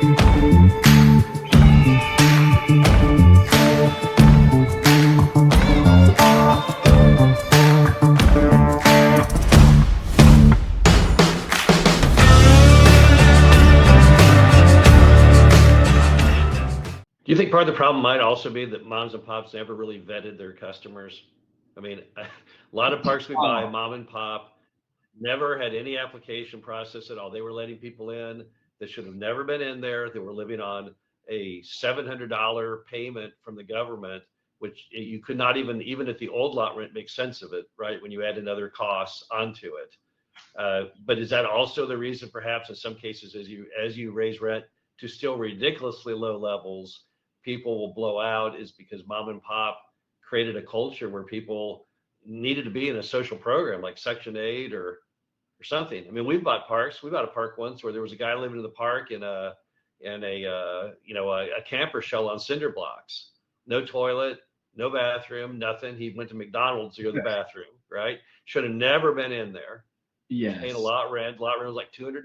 Do you think part of the problem might also be that moms and pops never really vetted their customers? I mean, a lot of parks we buy, Oh, mom and pop, never had any application process at all. They were letting people in that should have never been in there. They were living on a $700 payment from the government, which you could not even at the old lot rent, make sense of it, right? When you add another costs onto it. But is that also the reason, perhaps in some cases, as you raise rent to still ridiculously low levels, people will blow out, is because mom and pop created a culture where people needed to be in a social program like Section 8 or something. I mean, we bought parks. We bought a park once where there was a guy living in the park in a camper shell on cinder blocks, no toilet, no bathroom, nothing. He went to McDonald's to go to the bathroom, right? Should have never been in there. yes. Paying a lot rent. Lot rent was like $200,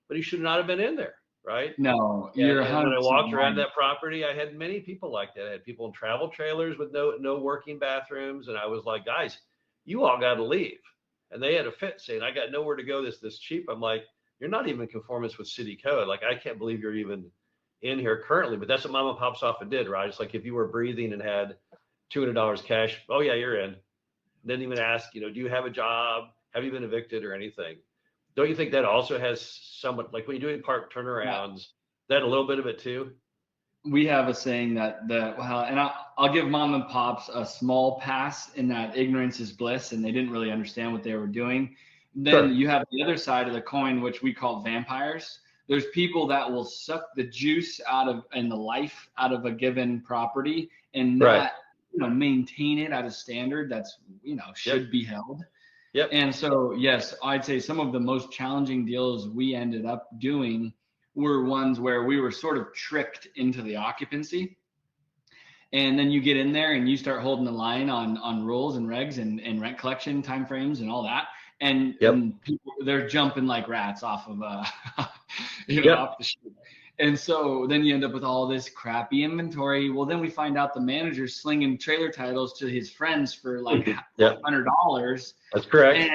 but he should not have been in there, right? No, And, you're and when I 100% walked around right. that property, I had many people like that. I had people in travel trailers with no working bathrooms, and I was like, guys, you all got to leave. And they had a fit saying, I got nowhere to go this cheap. I'm like, you're not even in conformance with city code. Like, I can't believe you're even in here currently. But that's what mom and pops often did, right? It's like if you were breathing and had $200 cash, oh yeah, you're in. Didn't even ask, do you have a job? Have you been evicted or anything? Don't you think that also has somewhat, like when you're doing park Yeah. turnarounds, that a little bit of it too? We have a saying and I'll give mom and pops a small pass in that ignorance is bliss, and they didn't really understand what they were doing. Then Sure. you have the other side of the coin, which we call vampires. There's people that will suck the juice out of and the life out of a given property and Right. not maintain it at a standard that's should Yep. be held. Yep. And so, yes, I'd say some of the most challenging deals we ended up doing were ones where we were sort of tricked into the occupancy. And then you get in there and you start holding the line on rules and regs and rent collection timeframes and all that. And people, they're jumping like rats off of off the shoot. And so then you end up with all this crappy inventory. Well, then we find out the manager's slinging trailer titles to his friends for like $100. That's correct.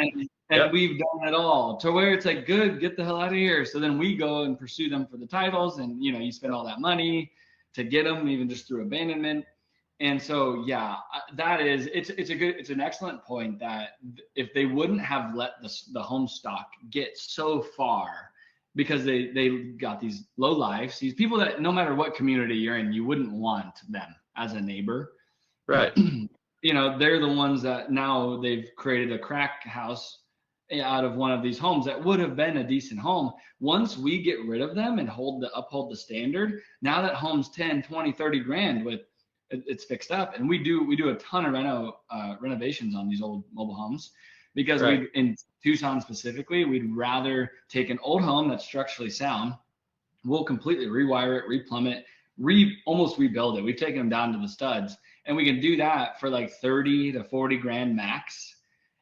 And we've done it all to where it's like, good, get the hell out of here. So then we go and pursue them for the titles, and you spend all that money to get them, even just through abandonment. And so, it's an excellent point that if they wouldn't have let the home stock get so far, because they got these low lives, these people that no matter what community you're in, you wouldn't want them as a neighbor. Right. They're the ones that now they've created a crack house out of one of these homes that would have been a decent home. Once we get rid of them and uphold the standard, now that home's 10, 20, 30 grand with it's fixed up. And we do a ton of renovations on these old mobile homes, because in Tucson specifically, we'd rather take an old home that's structurally sound. We'll completely rewire it, replumb it, almost rebuild it. We've taken them down to the studs, and we can do that for like 30 to 40 grand max.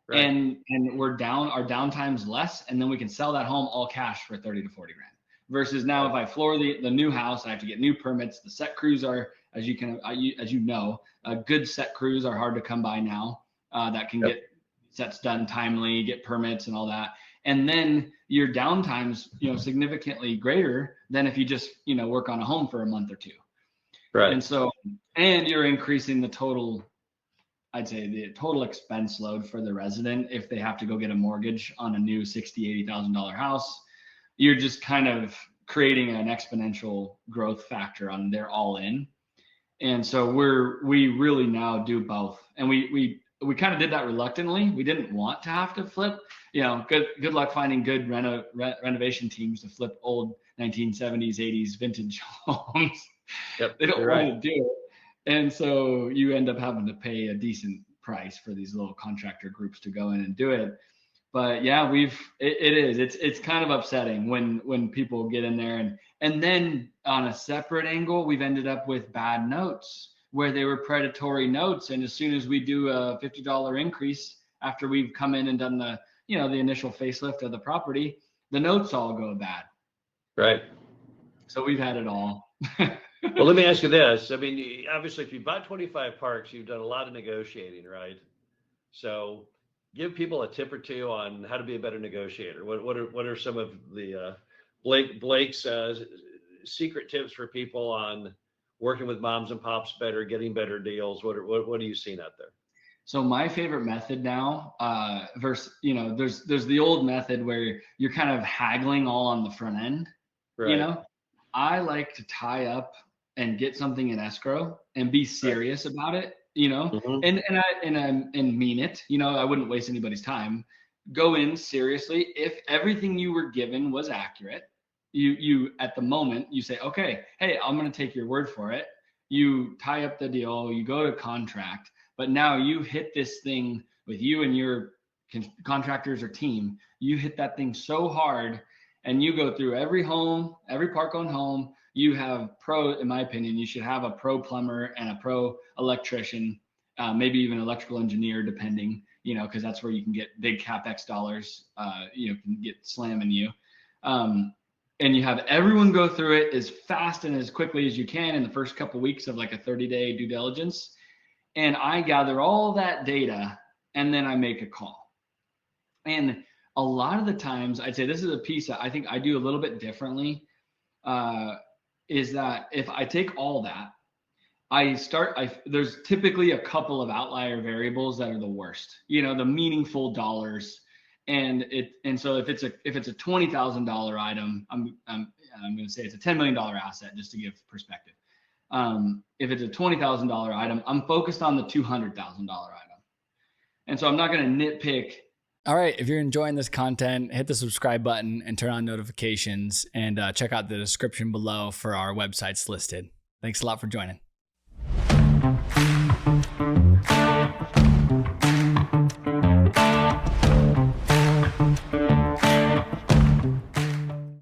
Right. And our downtime's less, and then we can sell that home all cash for 30 to 40 grand. Versus now, if I floor the new house, I have to get new permits. The set crews are, as you know, good set crews are hard to come by now. That can get sets done timely, get permits and all that. And then your downtime's significantly greater than if you just work on a home for a month or two. Right. And so, and you're increasing the total expense load for the resident if they have to go get a mortgage on a new $60,000-$80,000 house. You're just kind of creating an exponential growth factor on their all in. And so we really now do both. And we kind of did that reluctantly. We didn't want to have to flip. Good luck finding good renovation teams to flip old 1970s, 80s vintage homes. They don't want to do it. And so you end up having to pay a decent price for these little contractor groups to go in and do it. But yeah, it's kind of upsetting when people get in there and then on a separate angle, we've ended up with bad notes where they were predatory notes. And as soon as we do a $50 increase after we've come in and done the initial facelift of the property, the notes all go bad. Right. So we've had it all. Well, let me ask you this. I mean, obviously, if you bought 25 parks, you've done a lot of negotiating, right? So give people a tip or two on how to be a better negotiator. What are some of the Blake's secret tips for people on working with moms and pops better, getting better deals? What are you seeing out there? So my favorite method now, versus, there's the old method where you're kind of haggling all on the front end. Right. I like to tie up and get something in escrow and be serious about it, and mean it. I wouldn't waste anybody's time. Go in seriously. If everything you were given was accurate, you at the moment you say, okay, hey, I'm going to take your word for it. You tie up the deal, you go to contract, but now you hit this thing with you and your contractors or team. You hit that thing so hard, and you go through every home, every park-owned home. You have in my opinion, you should have a pro plumber and a pro electrician, maybe even electrical engineer, depending, because that's where you can get big CapEx dollars, can get slamming you. And you have everyone go through it as fast and as quickly as you can in the first couple of weeks of like a 30-day due diligence. And I gather all that data, and then I make a call. And a lot of the times, I'd say this is a piece that I think I do a little bit differently, is that if I take all that, there's typically a couple of outlier variables that are the worst, the meaningful dollars. And so if it's a $20,000 item, I'm going to say it's a $10 million asset, just to give perspective. If it's a $20,000 item, I'm focused on the $200,000 item. And so I'm not going to nitpick. All right. If you're enjoying this content, hit the subscribe button and turn on notifications, and check out the description below for our websites listed. Thanks a lot for joining.